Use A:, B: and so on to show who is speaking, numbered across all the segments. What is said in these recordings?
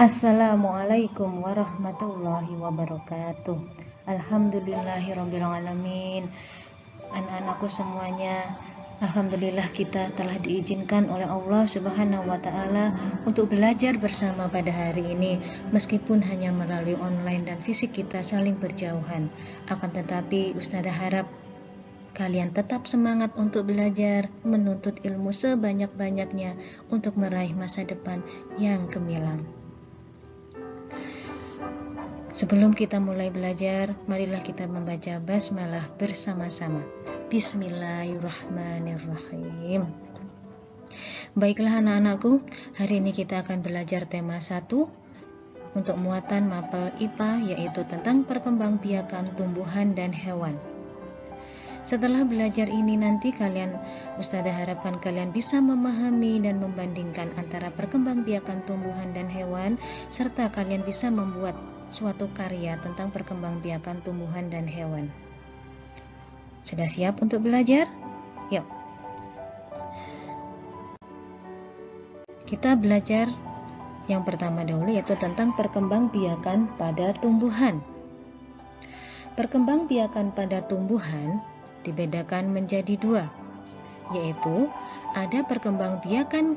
A: Assalamualaikum warahmatullahi wabarakatuh. Alhamdulillahirabbil alamin. Anak-anakku semuanya, alhamdulillah kita telah diizinkan oleh Allah Subhanahu wa taala untuk belajar bersama pada hari ini, meskipun hanya melalui online dan fisik kita saling berjauhan. Akan tetapi Ustazah harap kalian tetap semangat untuk belajar, menuntut ilmu sebanyak-banyaknya untuk meraih masa depan yang gemilang. Sebelum kita mulai belajar, marilah kita membaca basmalah bersama-sama. Bismillahirrahmanirrahim. Baiklah anak-anakku, hari ini kita akan belajar tema 1 untuk muatan mapel IPA, yaitu tentang perkembangbiakan tumbuhan dan hewan. Setelah belajar ini nanti Ustazah harapkan kalian bisa memahami dan membandingkan antara perkembangbiakan tumbuhan dan hewan, serta kalian bisa membuat suatu karya tentang perkembangbiakan tumbuhan dan hewan. Sudah siap untuk belajar? Yuk. Kita belajar yang pertama dahulu, yaitu tentang perkembangbiakan pada tumbuhan. Perkembangbiakan pada tumbuhan dibedakan menjadi 2, yaitu ada perkembangbiakan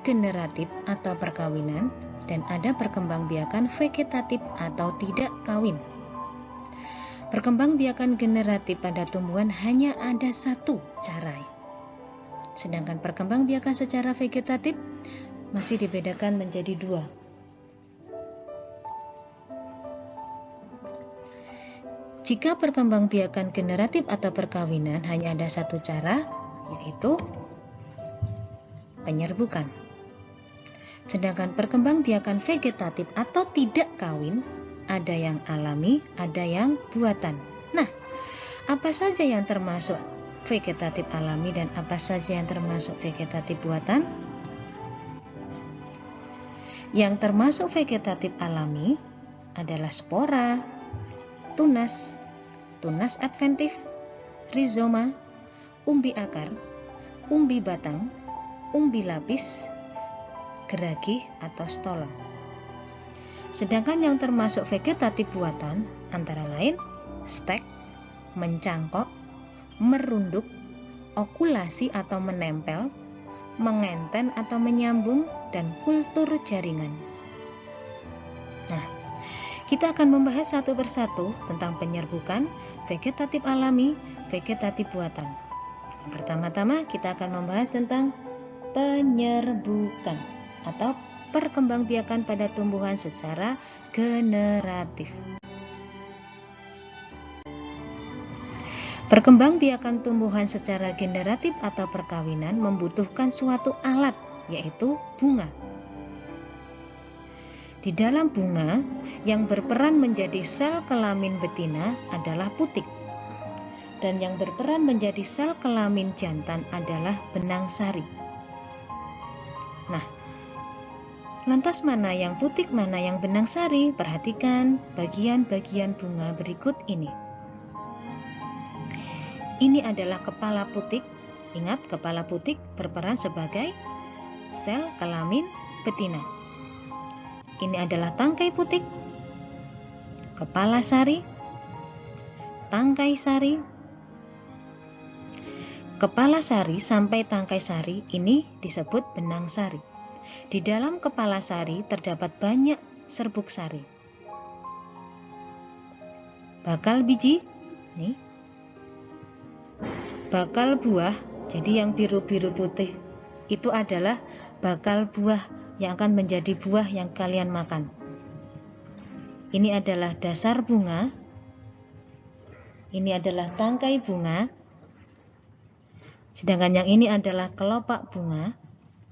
A: generatif atau perkawinan dan ada perkembangbiakan vegetatif atau tidak kawin. Perkembangbiakan generatif pada tumbuhan hanya ada 1 cara. Sedangkan perkembangbiakan secara vegetatif masih dibedakan menjadi 2. Jika perkembangbiakan generatif atau perkawinan hanya ada 1 cara, yaitu penyerbukan. Sedangkan perkembangbiakan vegetatif atau tidak kawin, ada yang alami, ada yang buatan. Nah, apa saja yang termasuk vegetatif alami dan apa saja yang termasuk vegetatif buatan? Yang termasuk vegetatif alami adalah spora, tunas adventif, rizoma, umbi akar, umbi batang, umbi lapis, geragih atau stolon. Sedangkan yang termasuk vegetatif buatan antara lain stek, mencangkok, merunduk, okulasi atau menempel, mengenten atau menyambung, dan kultur jaringan. Nah, kita akan membahas satu persatu tentang penyerbukan, vegetatif alami, vegetatif buatan. Pertama-tama kita akan membahas tentang penyerbukan atau perkembangbiakan pada tumbuhan secara generatif. Perkembangbiakan tumbuhan secara generatif atau perkawinan membutuhkan suatu alat, yaitu bunga. Di dalam bunga, yang berperan menjadi sel kelamin betina adalah putik, dan yang berperan menjadi sel kelamin jantan adalah benang sari. Nah, lantas mana yang putik, mana yang benang sari? Perhatikan bagian-bagian bunga berikut ini. Ini adalah kepala putik. Ingat, kepala putik berperan sebagai sel kelamin betina. Ini adalah tangkai putik, kepala sari, tangkai sari. Kepala sari sampai tangkai sari ini disebut benang sari. Di dalam kepala sari terdapat banyak serbuk sari. Bakal biji, nih. Bakal buah, jadi yang biru-biru putih itu adalah bakal buah yang akan menjadi buah yang kalian makan. Ini adalah dasar bunga. Ini adalah tangkai bunga. Sedangkan yang ini adalah kelopak bunga.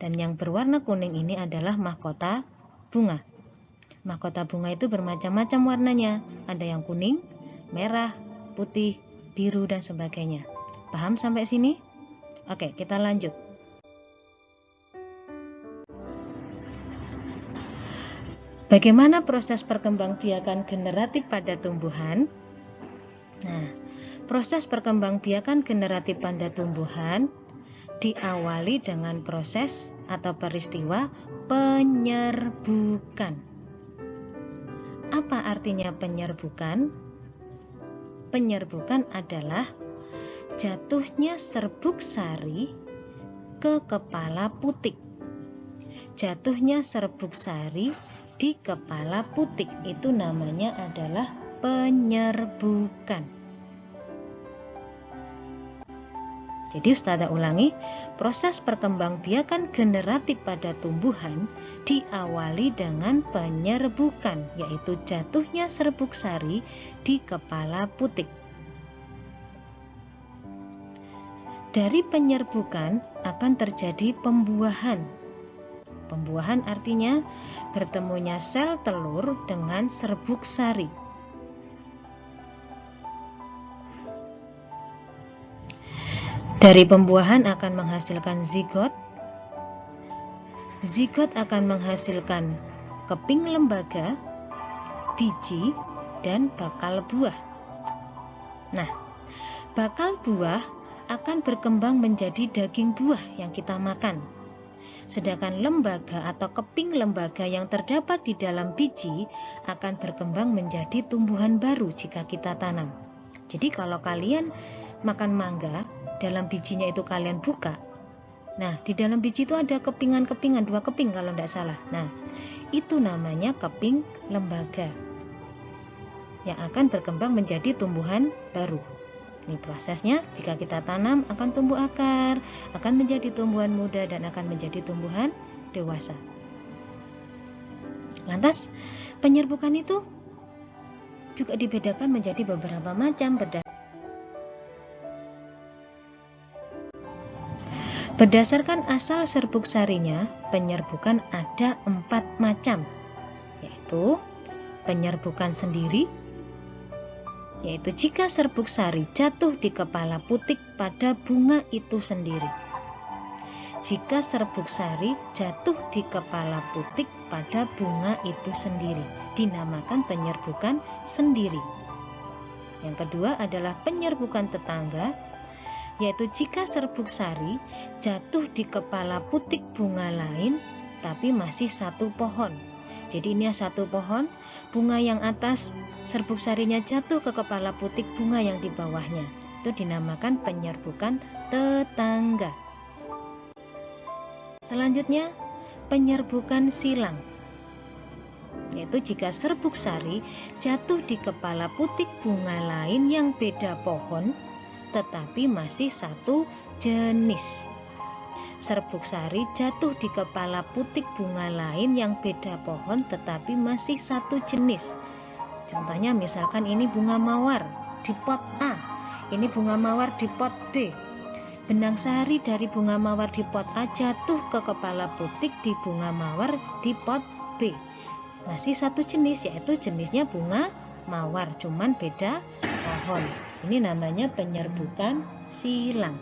A: Dan yang berwarna kuning ini adalah mahkota bunga. Mahkota bunga itu bermacam-macam warnanya. Ada yang kuning, merah, putih, biru, dan sebagainya. Paham sampai sini? Oke, kita lanjut. Bagaimana proses perkembangbiakan generatif pada tumbuhan? Nah, proses perkembangbiakan generatif pada tumbuhan diawali dengan proses atau peristiwa penyerbukan. Apa artinya penyerbukan? Penyerbukan adalah jatuhnya serbuk sari ke kepala putik. Jatuhnya serbuk sari di kepala putik, itu namanya adalah penyerbukan. Jadi Ustazah ulangi, proses perkembangbiakan generatif pada tumbuhan diawali dengan penyerbukan, yaitu jatuhnya serbuk sari di kepala putik. Dari penyerbukan akan terjadi pembuahan. Pembuahan artinya bertemunya sel telur dengan serbuk sari. Dari pembuahan akan menghasilkan zigot. Zigot akan menghasilkan keping lembaga, biji, dan bakal buah. Nah, bakal buah akan berkembang menjadi daging buah yang kita makan. Sedangkan lembaga atau keping lembaga yang terdapat di dalam biji akan berkembang menjadi tumbuhan baru jika kita tanam. Jadi kalau kalian makan mangga, dalam bijinya itu kalian buka. Nah, di dalam biji itu ada kepingan-kepingan, 2 keping kalau tidak salah. Nah, itu namanya keping lembaga yang akan berkembang menjadi tumbuhan baru. Ini prosesnya, jika kita tanam akan tumbuh akar, akan menjadi tumbuhan muda dan akan menjadi tumbuhan dewasa. Lantas, penyerbukan itu juga dibedakan menjadi beberapa macam berdasarkan asal serbuk sarinya. Penyerbukan ada 4 macam, yaitu penyerbukan sendiri, yaitu jika serbuk sari jatuh di kepala putik pada bunga itu sendiri. Jika serbuk sari jatuh di kepala putik pada bunga itu sendiri, dinamakan penyerbukan sendiri. Yang kedua adalah penyerbukan tetangga, yaitu jika serbuk sari jatuh di kepala putik bunga lain tapi masih satu pohon. Jadi ini satu pohon, bunga yang atas serbuk sarinya jatuh ke kepala putik bunga yang di bawahnya. Itu dinamakan penyerbukan tetangga. Selanjutnya, penyerbukan silang, yaitu jika serbuk sari jatuh di kepala putik bunga lain yang beda pohon tetapi masih satu jenis. Serbuk sari jatuh di kepala putik bunga lain yang beda pohon tetapi masih satu jenis. Contohnya misalkan ini bunga mawar di pot A, ini bunga mawar di pot B. Benang sari dari bunga mawar di pot A jatuh ke kepala putik di bunga mawar di pot B. Masih satu jenis, yaitu jenisnya bunga mawar, cuman beda pohon. Ini namanya penyerbukan silang.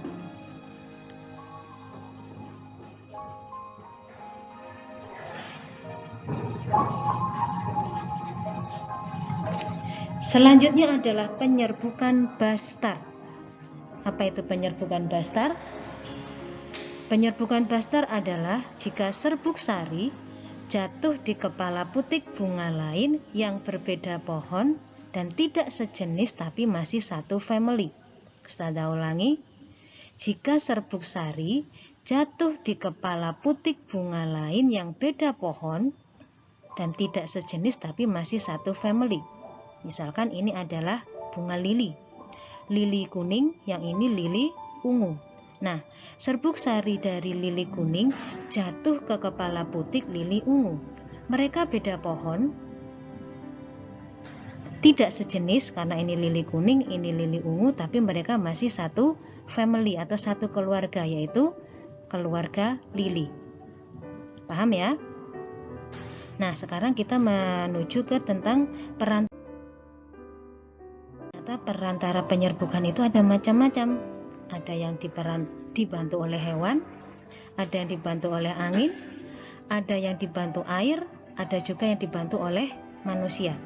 A: Selanjutnya adalah penyerbukan bastar. Apa itu penyerbukan bastar? Penyerbukan bastar adalah jika serbuk sari jatuh di kepala putik bunga lain yang berbeda pohon dan tidak sejenis tapi masih satu family. Ustazah ulangi, jika serbuk sari jatuh di kepala putik bunga lain yang beda pohon dan tidak sejenis tapi masih satu family. Misalkan ini adalah bunga lili, lili kuning, yang ini lili ungu. Nah, serbuk sari dari lili kuning jatuh ke kepala putik lili ungu. Mereka beda pohon, tidak sejenis karena ini lili kuning, ini lili ungu, tapi mereka masih satu family atau satu keluarga, yaitu keluarga lili. Paham ya? Nah, sekarang kita menuju ke tentang perantara penyerbukan itu ada macam-macam. Ada yang dibantu oleh hewan, ada yang dibantu oleh angin, ada yang dibantu air, ada juga yang dibantu oleh manusia.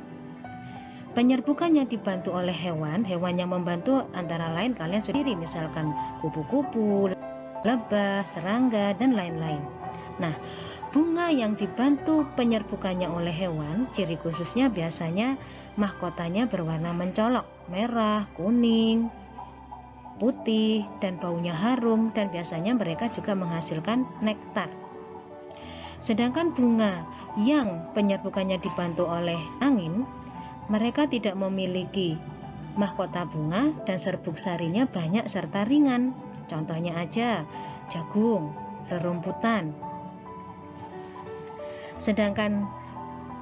A: Penyerbukan yang dibantu oleh hewan yang membantu antara lain kalian sendiri, misalkan kupu-kupu, lebah, serangga, dan lain-lain. Nah, Bunga yang dibantu penyerbukannya oleh hewan, ciri khususnya biasanya mahkotanya berwarna mencolok, merah, kuning, putih, dan baunya harum, dan biasanya mereka juga menghasilkan nektar. Sedangkan bunga yang penyerbukannya dibantu oleh angin, mereka tidak memiliki mahkota bunga dan serbuk sarinya banyak serta ringan. Contohnya aja jagung, rerumputan. Sedangkan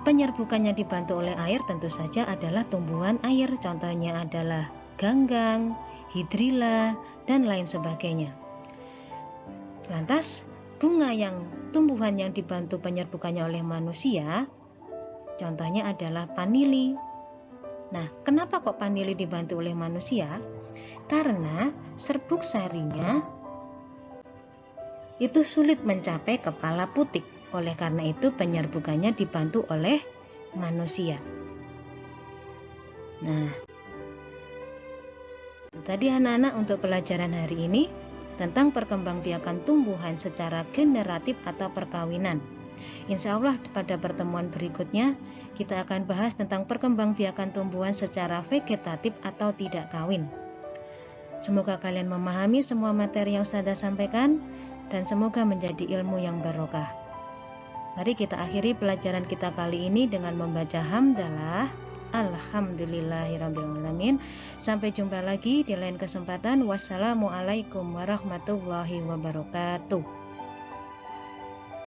A: penyerbukannya dibantu oleh air tentu saja adalah tumbuhan air. Contohnya adalah ganggang, hidrilla, dan lain sebagainya. Lantas, tumbuhan yang dibantu penyerbukannya oleh manusia, contohnya adalah panili. Nah, kenapa kok panili dibantu oleh manusia? Karena serbuk sarinya itu sulit mencapai kepala putik. Oleh karena itu penyerbukannya dibantu oleh manusia. Nah, itu tadi anak-anak untuk pelajaran hari ini tentang perkembangbiakan tumbuhan secara generatif atau perkawinan. Insya Allah pada pertemuan berikutnya kita akan bahas tentang perkembangbiakan tumbuhan secara vegetatif atau tidak kawin. Semoga kalian memahami semua materi yang Ustazah sampaikan dan semoga menjadi ilmu yang barokah. Mari kita akhiri pelajaran kita kali ini dengan membaca hamdalah. Alhamdulillahirrabbilalamin. Sampai jumpa lagi di lain kesempatan. Wassalamualaikum warahmatullahi wabarakatuh.